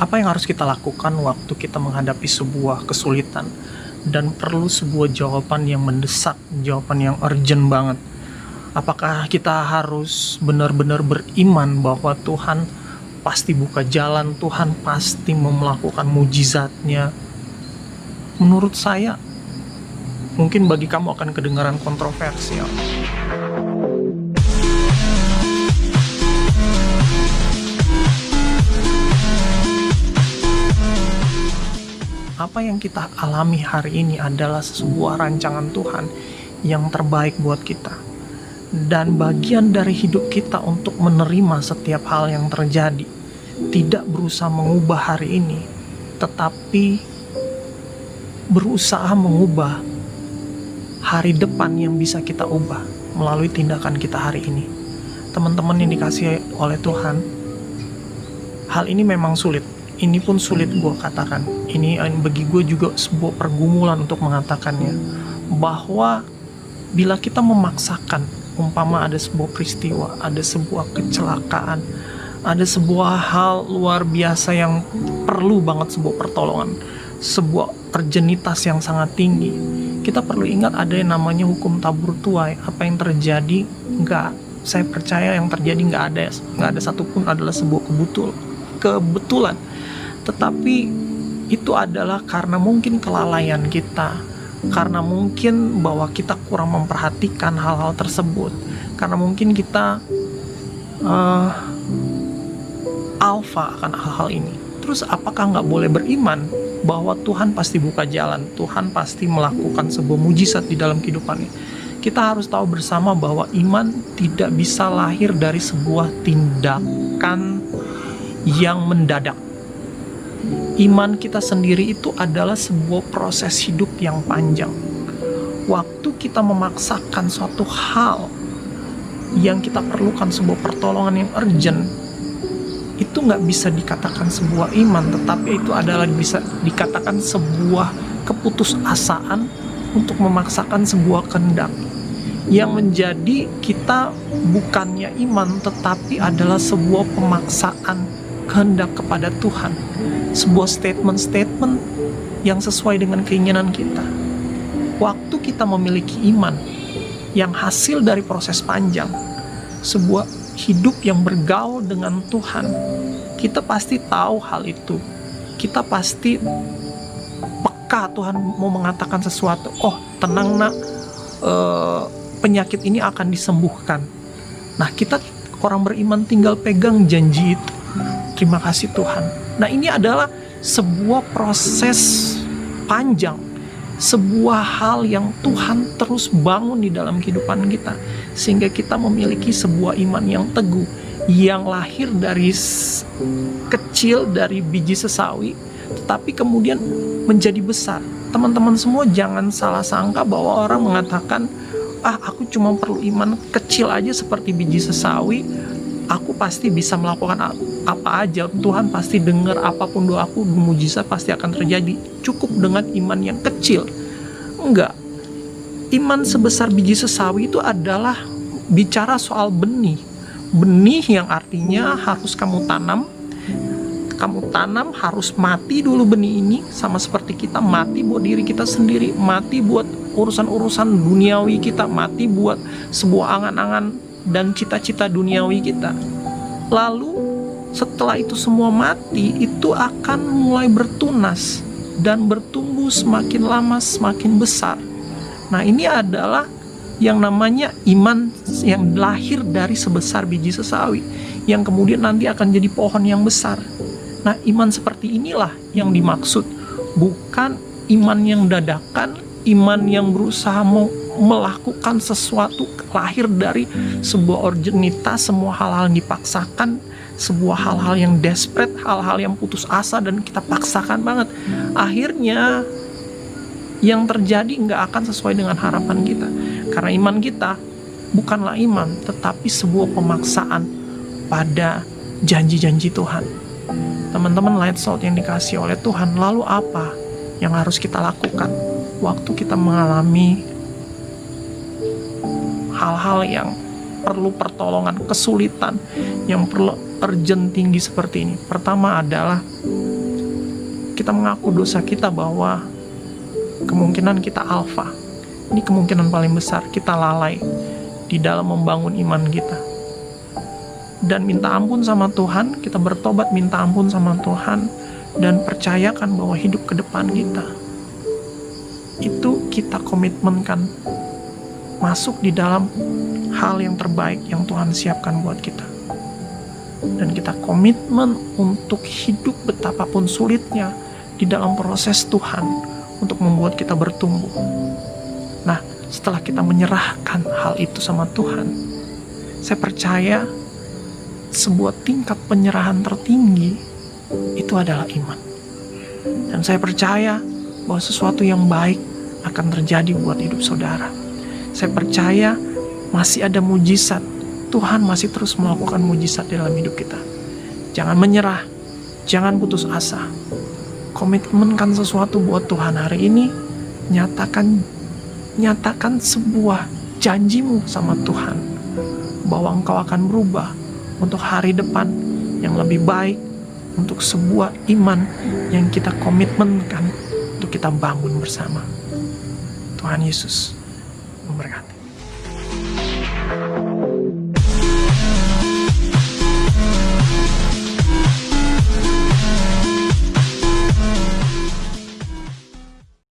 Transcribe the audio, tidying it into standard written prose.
Apa yang harus kita lakukan waktu kita menghadapi sebuah kesulitan dan perlu sebuah jawaban yang mendesak, jawaban yang urgent banget? Apakah kita harus benar-benar beriman bahwa Tuhan pasti buka jalan, Tuhan pasti melakukan mujizatnya? Menurut saya, mungkin bagi kamu akan kedengaran kontroversial. Apa yang kita alami hari ini adalah sebuah rancangan Tuhan yang terbaik buat kita. Dan bagian dari hidup kita untuk menerima setiap hal yang terjadi. Tidak berusaha mengubah hari ini, tetapi berusaha mengubah hari depan yang bisa kita ubah melalui tindakan kita hari ini. Teman-teman yang dikasihi oleh Tuhan, hal ini memang sulit. Ini pun sulit gue katakan. Ini bagi gue juga sebuah pergumulan untuk mengatakannya. Bahwa bila kita memaksakan, umpama ada sebuah peristiwa, ada sebuah kecelakaan, ada sebuah hal luar biasa yang perlu banget sebuah pertolongan, sebuah urgenitas yang sangat tinggi, kita perlu ingat ada yang namanya hukum tabur tuai. Apa yang terjadi, saya percaya yang terjadi nggak ada satupun adalah sebuah kebetulan. Tetapi itu adalah karena mungkin kelalaian kita, karena mungkin bahwa kita kurang memperhatikan hal-hal tersebut, karena mungkin kita alfa akan hal-hal ini. Terus apakah nggak boleh beriman bahwa Tuhan pasti buka jalan, Tuhan pasti melakukan sebuah mujizat di dalam kehidupannya? Kita harus tahu bersama bahwa iman tidak bisa lahir dari sebuah tindakan yang mendadak. Iman kita sendiri itu adalah sebuah proses hidup yang panjang. Waktu kita memaksakan suatu hal yang kita perlukan sebuah pertolongan yang urgent, itu nggak bisa dikatakan sebuah iman, tetapi itu adalah bisa dikatakan sebuah keputusasaan untuk memaksakan sebuah kehendak. Yang menjadi kita bukannya iman, tetapi adalah sebuah pemaksaan kehendak kepada Tuhan. Sebuah statement yang sesuai dengan keinginan kita. Waktu kita memiliki iman yang hasil dari proses panjang, sebuah hidup yang bergaul dengan Tuhan, kita pasti tahu hal itu. Kita pasti peka Tuhan mau mengatakan sesuatu. Oh, tenang nak, penyakit ini akan disembuhkan. Nah, kita orang beriman tinggal pegang janji itu. Terima kasih Tuhan. Nah, ini adalah sebuah proses panjang, sebuah hal yang Tuhan terus bangun di dalam kehidupan kita, sehingga kita memiliki sebuah iman yang teguh, yang lahir dari kecil, dari biji sesawi, tetapi kemudian menjadi besar. Teman-teman semua jangan salah sangka bahwa orang mengatakan, aku cuma perlu iman kecil aja seperti biji sesawi, aku pasti bisa melakukan apa aja, Tuhan pasti dengar apapun doaku, mujizat pasti akan terjadi. Cukup dengan iman yang kecil. Enggak. Iman sebesar biji sesawi itu adalah bicara soal benih. Benih yang artinya harus kamu tanam. Kamu tanam, harus mati dulu benih ini, sama seperti kita mati buat diri kita sendiri, mati buat urusan-urusan duniawi kita, mati buat sebuah angan-angan dan cita-cita duniawi kita. Lalu setelah itu semua mati, itu akan mulai bertunas dan bertumbuh semakin lama semakin besar. Nah, ini adalah yang namanya iman yang lahir dari sebesar biji sesawi, yang kemudian nanti akan jadi pohon yang besar. Nah, iman seperti inilah yang dimaksud, bukan iman yang dadakan, iman yang berusaha melakukan sesuatu lahir dari sebuah urgenitas, semua hal-hal yang dipaksakan, sebuah hal-hal yang desperate, hal-hal yang putus asa dan kita paksakan banget. Akhirnya yang terjadi nggak akan sesuai dengan harapan kita, karena iman kita bukanlah iman, tetapi sebuah pemaksaan pada janji-janji Tuhan. Teman-teman Light Salt yang dikasihi oleh Tuhan, lalu apa yang harus kita lakukan waktu kita mengalami hal-hal yang perlu pertolongan, kesulitan yang perlu urgent tinggi seperti ini? Pertama adalah kita mengaku dosa kita bahwa kemungkinan kita alfa. Ini kemungkinan paling besar kita lalai di dalam membangun iman kita. Dan minta ampun sama Tuhan, kita bertobat minta ampun sama Tuhan, dan percayakan bahwa hidup ke depan kita itu kita komitmenkan masuk di dalam hal yang terbaik yang Tuhan siapkan buat kita. Dan kita komitmen untuk hidup betapapun sulitnya di dalam proses Tuhan untuk membuat kita bertumbuh. Nah, setelah kita menyerahkan hal itu sama Tuhan, saya percaya sebuah tingkat penyerahan tertinggi itu adalah iman. Dan saya percaya bahwa sesuatu yang baik akan terjadi buat hidup saudara. Saya percaya masih ada mujizat. Tuhan masih terus melakukan mujizat dalam hidup kita. Jangan menyerah, jangan putus asa. Komitmenkan sesuatu buat Tuhan hari ini. Nyatakan sebuah janjimu sama Tuhan bahwa engkau akan berubah untuk hari depan yang lebih baik, untuk sebuah iman yang kita komitmenkan untuk kita bangun bersama. Tuhan Yesus